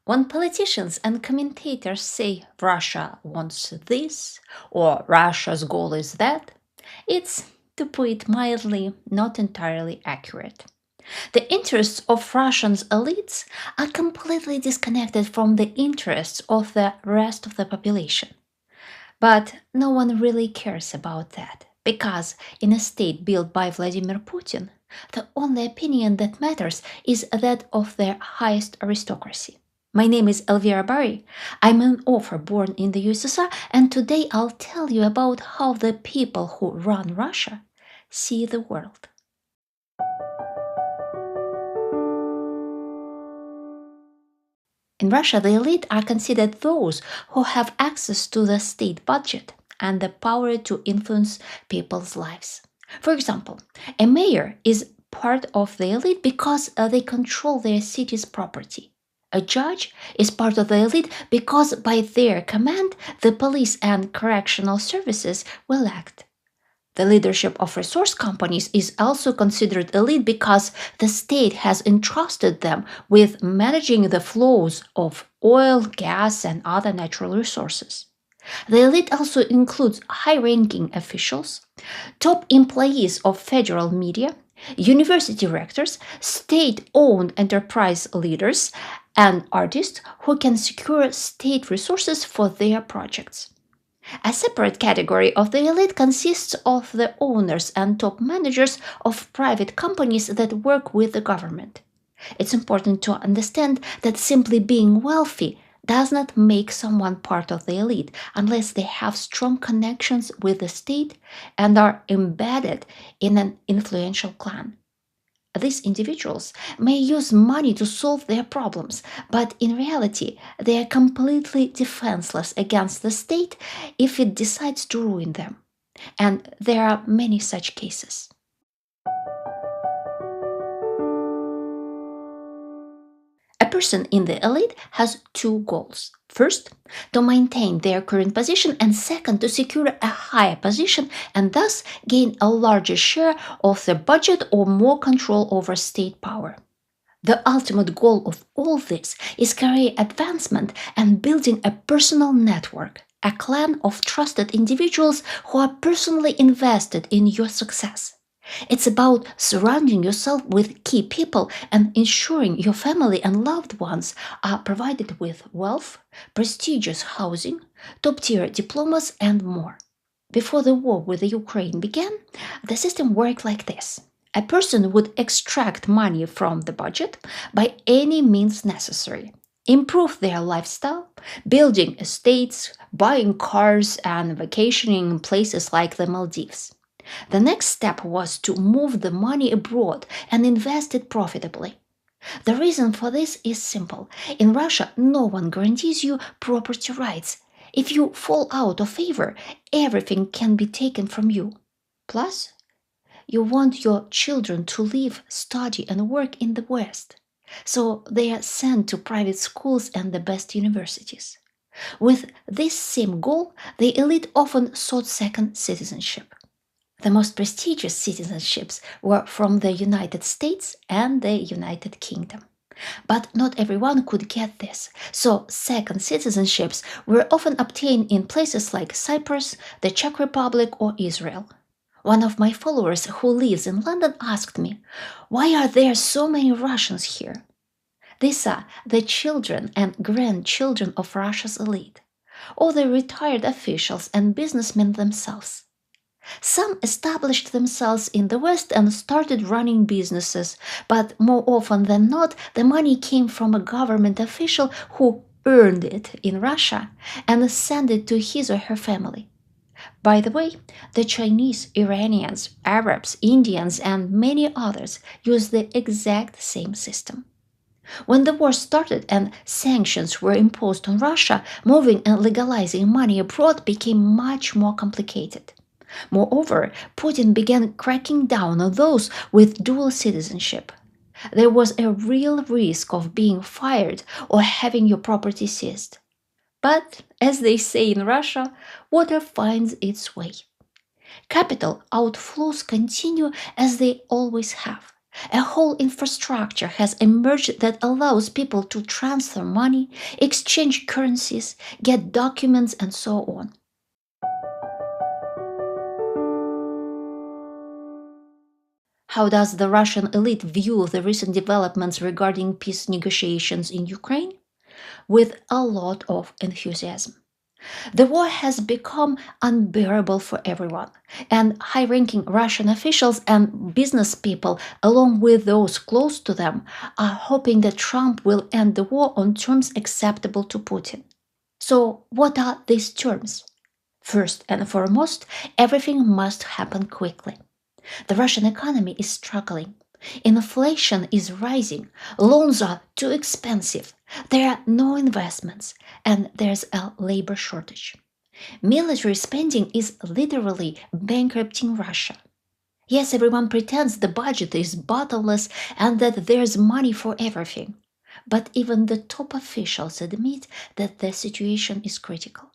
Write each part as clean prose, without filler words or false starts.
When politicians and commentators say Russia wants this or Russia's goal is that, it's, to put it mildly, not entirely accurate. The interests of Russians elites are completely disconnected from the interests of the rest of the population. But no one really cares about that, because in a state built by Vladimir Putin, the only opinion that matters is that of their highest aristocracy. My name is Elvira Bary. I'm an author born in the USSR, and today I'll tell you about how the people who run Russia see the world. In Russia, the elite are considered those who have access to the state budget and the power to influence people's lives. For example, a mayor is part of the elite because they control their city's property. A judge is part of the elite because by their command the police and correctional services will act. The leadership of resource companies is also considered elite because the state has entrusted them with managing the flows of oil, gas, and other natural resources. The elite also includes high-ranking officials, top employees of federal media, university rectors, state-owned enterprise leaders, and artists who can secure state resources for their projects. A separate category of the elite consists of the owners and top managers of private companies that work with the government. It's important to understand that simply being wealthy does not make someone part of the elite unless they have strong connections with the state and are embedded in an influential clan. These individuals may use money to solve their problems, but in reality, they are completely defenseless against the state if it decides to ruin them. And there are many such cases. A person in the elite has two goals. First, to maintain their current position, and second, to secure a higher position and thus gain a larger share of the budget or more control over state power. The ultimate goal of all this is career advancement and building a personal network, a clan of trusted individuals who are personally invested in your success. It's about surrounding yourself with key people and ensuring your family and loved ones are provided with wealth, prestigious housing, top-tier diplomas, and more. Before the war with the Ukraine began, the system worked like this. A person would extract money from the budget by any means necessary, improve their lifestyle, building estates, buying cars, and vacationing in places like the Maldives. The next step was to move the money abroad and invest it profitably. The reason for this is simple. In Russia, no one guarantees you property rights. If you fall out of favor, everything can be taken from you. Plus, you want your children to live, study, and work in the West. So they are sent to private schools and the best universities. With this same goal, the elite often sought second citizenship. The most prestigious citizenships were from the United States and the United Kingdom. But not everyone could get this, so second citizenships were often obtained in places like Cyprus, the Czech Republic, or Israel. One of my followers who lives in London asked me, "Why are there so many Russians here?" These are the children and grandchildren of Russia's elite, or the retired officials and businessmen themselves. Some established themselves in the West and started running businesses, but more often than not, the money came from a government official who earned it in Russia and sent it to his or her family. By the way, the Chinese, Iranians, Arabs, Indians, and many others use the exact same system. When the war started and sanctions were imposed on Russia, moving and legalizing money abroad became much more complicated. Moreover, Putin began cracking down on those with dual citizenship. There was a real risk of being fired or having your property seized. But, as they say in Russia, water finds its way. Capital outflows continue as they always have. A whole infrastructure has emerged that allows people to transfer money, exchange currencies, get documents, and so on. How does the Russian elite view the recent developments regarding peace negotiations in Ukraine? With a lot of enthusiasm. The war has become unbearable for everyone, and high ranking Russian officials and business people, along with those close to them, are hoping that Trump will end the war on terms acceptable to Putin. So, what are these terms? First and foremost, everything must happen quickly. The Russian economy is struggling. Inflation is rising. Loans are too expensive. There are no investments. And there's a labor shortage. Military spending is literally bankrupting Russia. Yes, everyone pretends the budget is bottomless and that there's money for everything. But even the top officials admit that the situation is critical.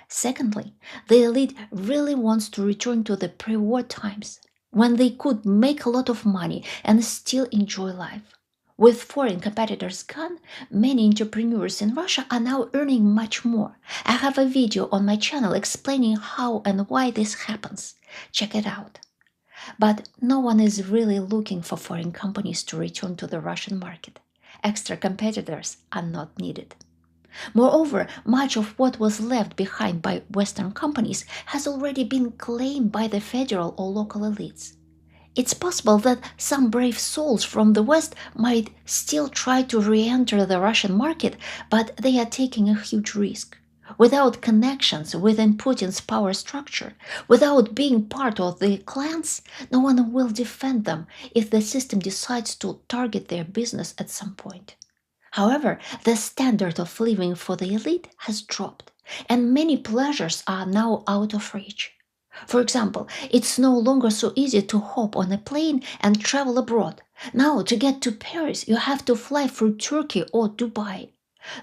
Secondly, the elite really wants to return to the pre-war times, when they could make a lot of money and still enjoy life. With foreign competitors gone, many entrepreneurs in Russia are now earning much more. I have a video on my channel explaining how and why this happens. Check it out. But no one is really looking for foreign companies to return to the Russian market. Extra competitors are not needed. Moreover, much of what was left behind by Western companies has already been claimed by the federal or local elites. It's possible that some brave souls from the West might still try to re-enter the Russian market, but they are taking a huge risk. Without connections within Putin's power structure, without being part of the clans, no one will defend them if the system decides to target their business at some point. However, the standard of living for the elite has dropped, and many pleasures are now out of reach. For example, it's no longer so easy to hop on a plane and travel abroad. Now, to get to Paris, you have to fly through Turkey or Dubai.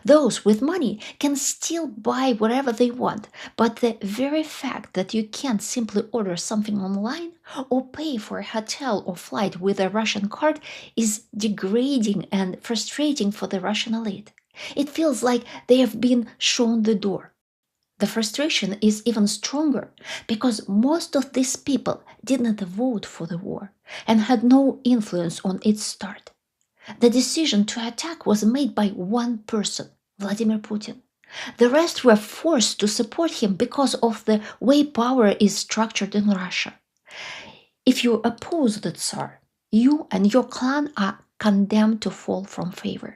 Those with money can still buy whatever they want, but the very fact that you can't simply order something online or pay for a hotel or flight with a Russian card is degrading and frustrating for the Russian elite. It feels like they have been shown the door. The frustration is even stronger because most of these people didn't vote for the war and had no influence on its start. The decision to attack was made by one person, Vladimir Putin. The rest were forced to support him because of the way power is structured in Russia. If you oppose the Tsar, you and your clan are condemned to fall from favor.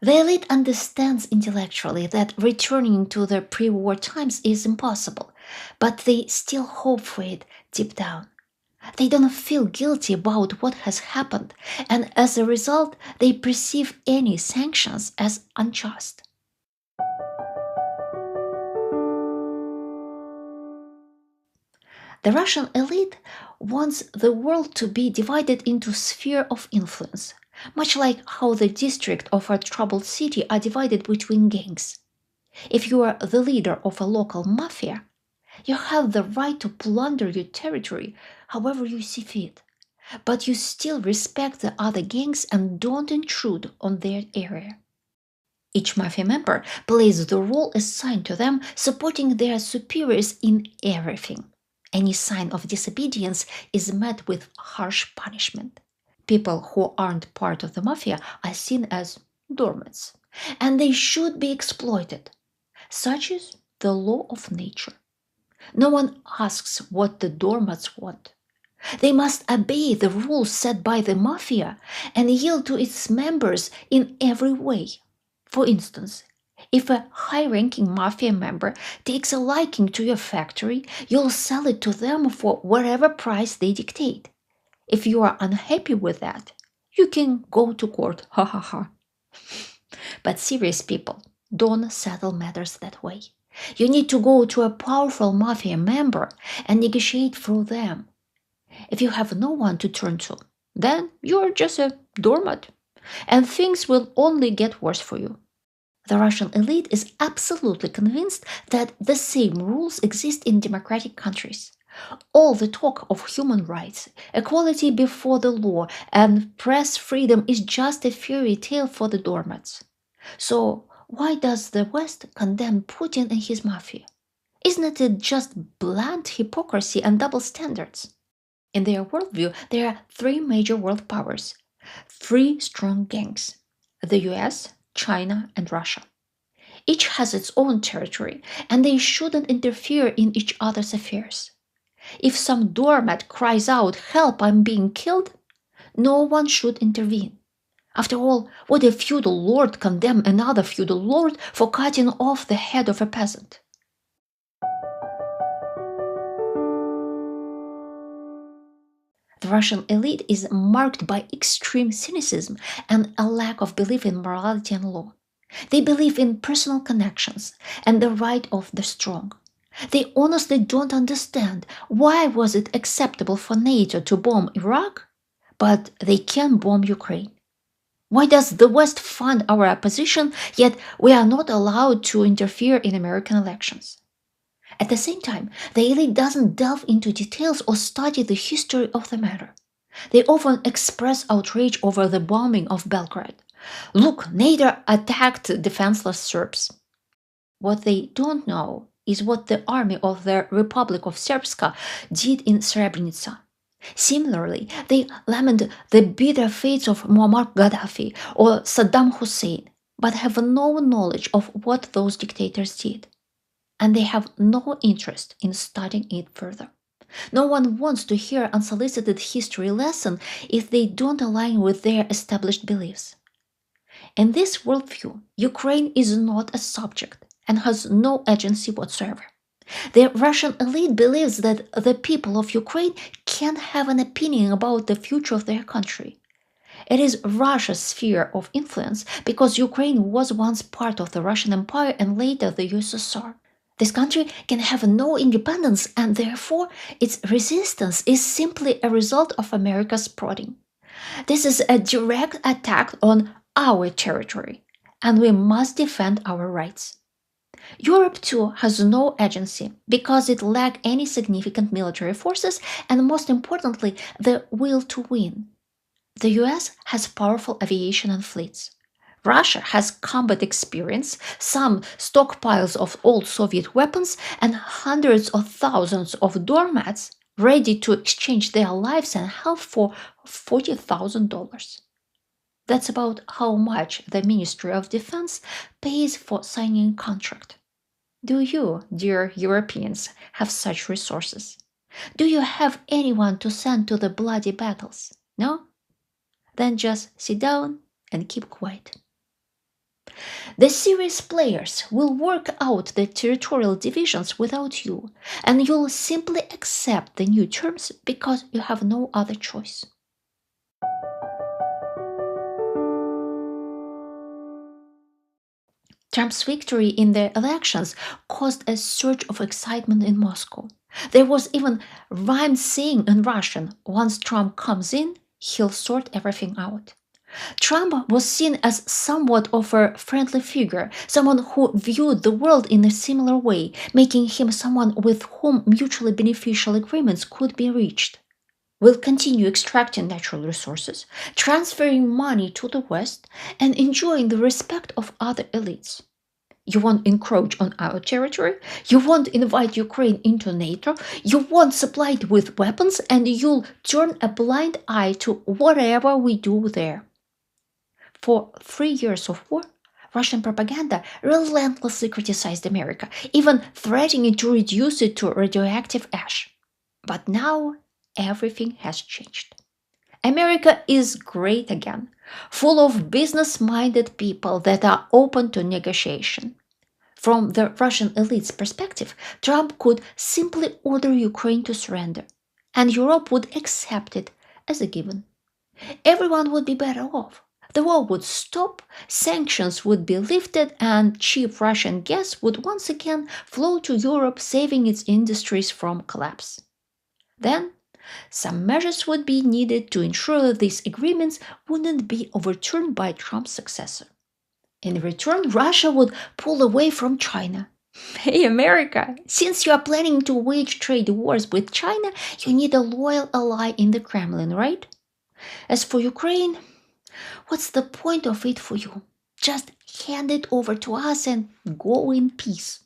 The elite understands intellectually that returning to the pre-war times is impossible, but they still hope for it deep down. They don't feel guilty about what has happened, and as a result, they perceive any sanctions as unjust. The Russian elite wants the world to be divided into spheres of influence, much like how the districts of a troubled city are divided between gangs. If you are the leader of a local mafia, you have the right to plunder your territory however you see fit, but you still respect the other gangs and don't intrude on their area. Each mafia member plays the role assigned to them, supporting their superiors in everything. Any sign of disobedience is met with harsh punishment. People who aren't part of the mafia are seen as doormats, and they should be exploited. Such is the law of nature. No one asks what the doormats want. They must obey the rules set by the mafia and yield to its members in every way. For instance, if a high-ranking mafia member takes a liking to your factory, you'll sell it to them for whatever price they dictate. If you are unhappy with that, you can go to court, ha ha ha. But serious people don't settle matters that way. You need to go to a powerful mafia member and negotiate through them. If you have no one to turn to, then you're just a doormat, and things will only get worse for you. The Russian elite is absolutely convinced that the same rules exist in democratic countries. All the talk of human rights, equality before the law, and press freedom is just a fairy tale for the doormats. So, why does the West condemn Putin and his mafia? Isn't it just blunt hypocrisy and double standards? In their worldview, there are three major world powers, three strong gangs: the US, China, and Russia. Each has its own territory, and they shouldn't interfere in each other's affairs. If some doormat cries out, "Help, I'm being killed," no one should intervene. After all, would a feudal lord condemn another feudal lord for cutting off the head of a peasant? The Russian elite is marked by extreme cynicism and a lack of belief in morality and law. They believe in personal connections and the right of the strong. They honestly don't understand why was it acceptable for NATO to bomb Iraq, but they can bomb Ukraine. Why does the West fund our opposition, yet we are not allowed to interfere in American elections? At the same time, the elite doesn't delve into details or study the history of the matter. They often express outrage over the bombing of Belgrade. Look, NATO attacked defenseless Serbs. What they don't know is what the army of the Republic of Srpska did in Srebrenica. Similarly, they lament the bitter fates of Muammar Gaddafi or Saddam Hussein, but have no knowledge of what those dictators did. And they have no interest in studying it further. No one wants to hear unsolicited history lesson if they don't align with their established beliefs. In this worldview, Ukraine is not a subject and has no agency whatsoever. The Russian elite believes that the people of Ukraine can have an opinion about the future of their country. It is Russia's sphere of influence because Ukraine was once part of the Russian Empire and later the USSR. This country can have no independence, and therefore its resistance is simply a result of America's prodding. This is a direct attack on our territory, and we must defend our rights. Europe, too, has no agency because it lacks any significant military forces and, most importantly, the will to win. The US has powerful aviation and fleets. Russia has combat experience, some stockpiles of old Soviet weapons, and hundreds of thousands of doormats ready to exchange their lives and health for $40,000. That's about how much the Ministry of Defense pays for signing a contract. Do you, dear Europeans, have such resources? Do you have anyone to send to the bloody battles? No? Then just sit down and keep quiet. The serious players will work out the territorial divisions without you, and you'll simply accept the new terms because you have no other choice. Trump's victory in the elections caused a surge of excitement in Moscow. There was even rhymed saying in Russian, "Once Trump comes in, he'll sort everything out." Trump was seen as somewhat of a friendly figure, someone who viewed the world in a similar way, making him someone with whom mutually beneficial agreements could be reached. We'll continue extracting natural resources, transferring money to the West, and enjoying the respect of other elites. You won't encroach on our territory, you won't invite Ukraine into NATO, you won't supply it with weapons, and you'll turn a blind eye to whatever we do there. For 3 years of war, Russian propaganda relentlessly criticized America, even threatening to reduce it to radioactive ash. But now everything has changed. America is great again, full of business-minded people that are open to negotiation. From the Russian elite's perspective, Trump could simply order Ukraine to surrender, and Europe would accept it as a given. Everyone would be better off. The war would stop, sanctions would be lifted, and cheap Russian gas would once again flow to Europe, saving its industries from collapse. Then, some measures would be needed to ensure these agreements wouldn't be overturned by Trump's successor. In return, Russia would pull away from China, Hey, America, since you are planning to wage trade wars with China, you need a loyal ally in the Kremlin, right? As for Ukraine, what's the point of it for you? Just hand it over to us and go in peace.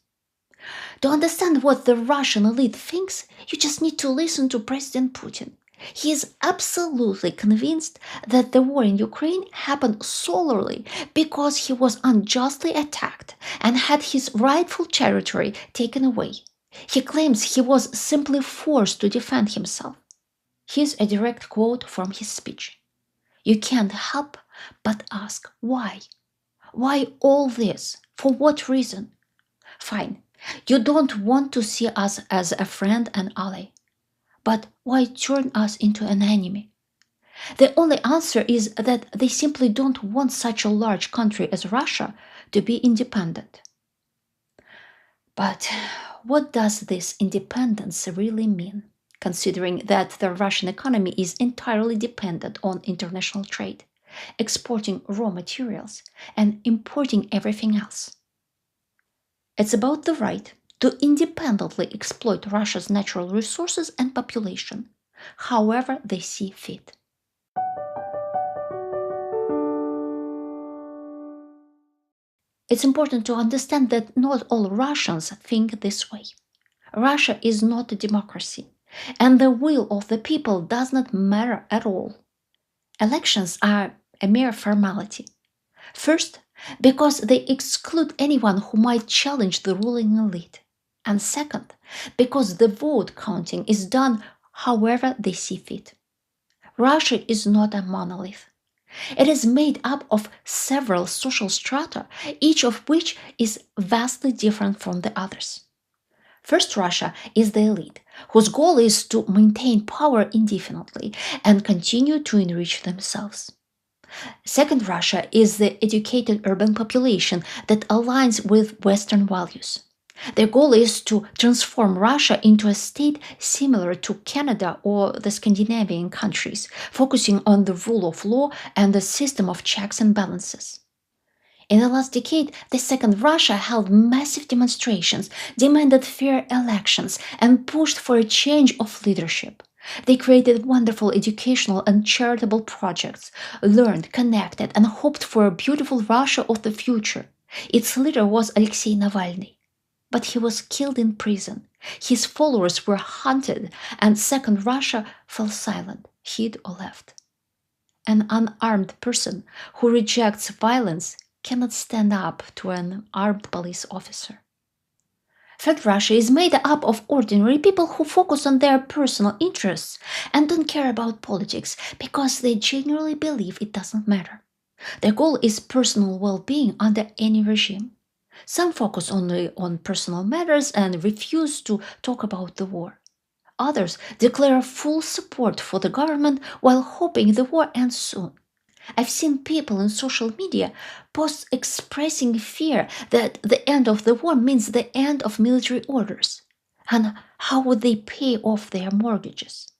To understand what the Russian elite thinks, you just need to listen to President Putin. He is absolutely convinced that the war in Ukraine happened solely because he was unjustly attacked and had his rightful territory taken away. He claims he was simply forced to defend himself. Here's a direct quote from his speech. You can't help but ask why. Why all this? For what reason? Fine, you don't want to see us as a friend and ally. But why turn us into an enemy? The only answer is that they simply don't want such a large country as Russia to be independent. But what does this independence really mean, considering that the Russian economy is entirely dependent on international trade, exporting raw materials and importing everything else? It's about the right to independently exploit Russia's natural resources and population, however they see fit. It's important to understand that not all Russians think this way. Russia is not a democracy, and the will of the people does not matter at all. Elections are a mere formality. First, because they exclude anyone who might challenge the ruling elite. And second, because the vote counting is done however they see fit. Russia is not a monolith. It is made up of several social strata, each of which is vastly different from the others. First, Russia is the elite, whose goal is to maintain power indefinitely and continue to enrich themselves. Second, Russia is the educated urban population that aligns with Western values. Their goal is to transform Russia into a state similar to Canada or the Scandinavian countries, focusing on the rule of law and the system of checks and balances. In the last decade, the Second Russia held massive demonstrations, demanded fair elections, and pushed for a change of leadership. They created wonderful educational and charitable projects, learned, connected, and hoped for a beautiful Russia of the future. Its leader was Alexei Navalny. But he was killed in prison. His followers were hunted, and Second Russia fell silent, hid or left. An unarmed person who rejects violence cannot stand up to an armed police officer. Third Russia is made up of ordinary people who focus on their personal interests and don't care about politics because they genuinely believe it doesn't matter. Their goal is personal well-being under any regime. Some focus only on personal matters and refuse to talk about the war. Others declare full support for the government while hoping the war ends soon. I've seen people in social media posts expressing fear that the end of the war means the end of military orders. And how would they pay off their mortgages?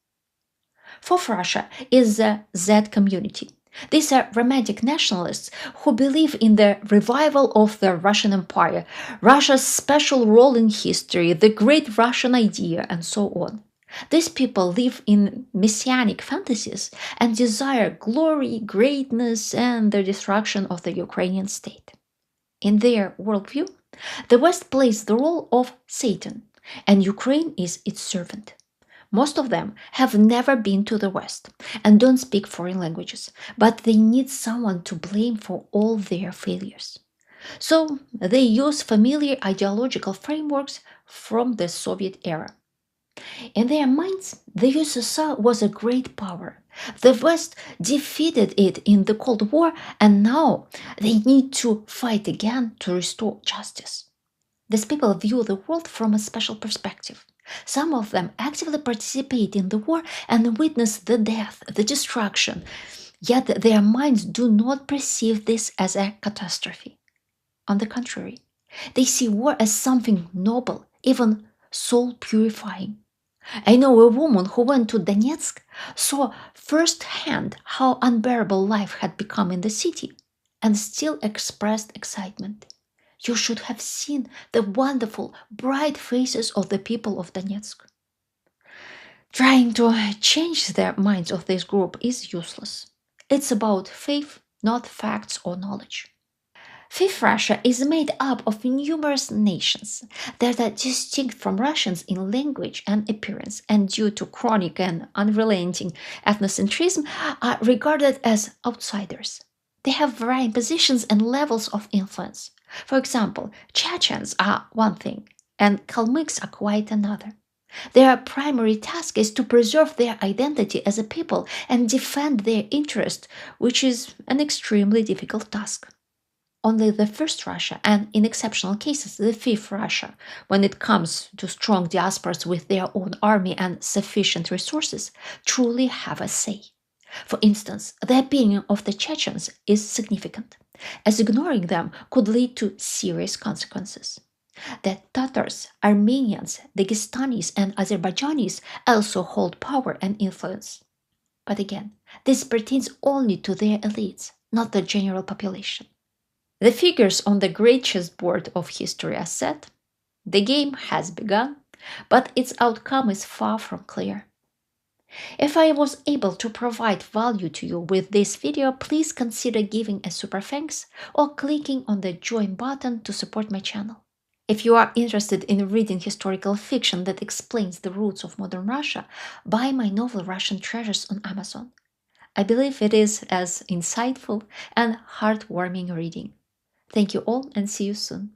Fourth Russia is the Z community. These are romantic nationalists who believe in the revival of the Russian Empire, Russia's special role in history, the great Russian idea, and so on. These people live in messianic fantasies and desire glory, greatness, and the destruction of the Ukrainian state. In their worldview, the West plays the role of Satan, and Ukraine is its servant. Most of them have never been to the West and don't speak foreign languages, but they need someone to blame for all their failures. So they use familiar ideological frameworks from the Soviet era. In their minds, the USSR was a great power. The West defeated it in the Cold War, and now they need to fight again to restore justice. These people view the world from a special perspective. Some of them actively participate in the war and witness the death, the destruction, yet their minds do not perceive this as a catastrophe. On the contrary, they see war as something noble, even soul-purifying. I know a woman who went to Donetsk, saw firsthand how unbearable life had become in the city, and still expressed excitement. You should have seen the wonderful, bright faces of the people of Donetsk. Trying to change the minds of this group is useless. It's about faith, not facts or knowledge. Fifth Russia is made up of numerous nations that are distinct from Russians in language and appearance, and due to chronic and unrelenting ethnocentrism, are regarded as outsiders. They have varying positions and levels of influence. For example, Chechens are one thing, and Kalmyks are quite another. Their primary task is to preserve their identity as a people and defend their interest, which is an extremely difficult task. Only the First Russia, and in exceptional cases the Fifth Russia, when it comes to strong diasporas with their own army and sufficient resources, truly have a say. For instance, the opinion of the Chechens is significant, as ignoring them could lead to serious consequences. The Tatars, Armenians, Dagestanis, and Azerbaijanis also hold power and influence. But again, this pertains only to their elites, not the general population. The figures on the great chessboard of history are set. The game has begun, but its outcome is far from clear. If I was able to provide value to you with this video, please consider giving a super thanks or clicking on the join button to support my channel. If you are interested in reading historical fiction that explains the roots of modern Russia, buy my novel Russian Treasures on Amazon. I believe it is as insightful and heartwarming reading. Thank you all and see you soon.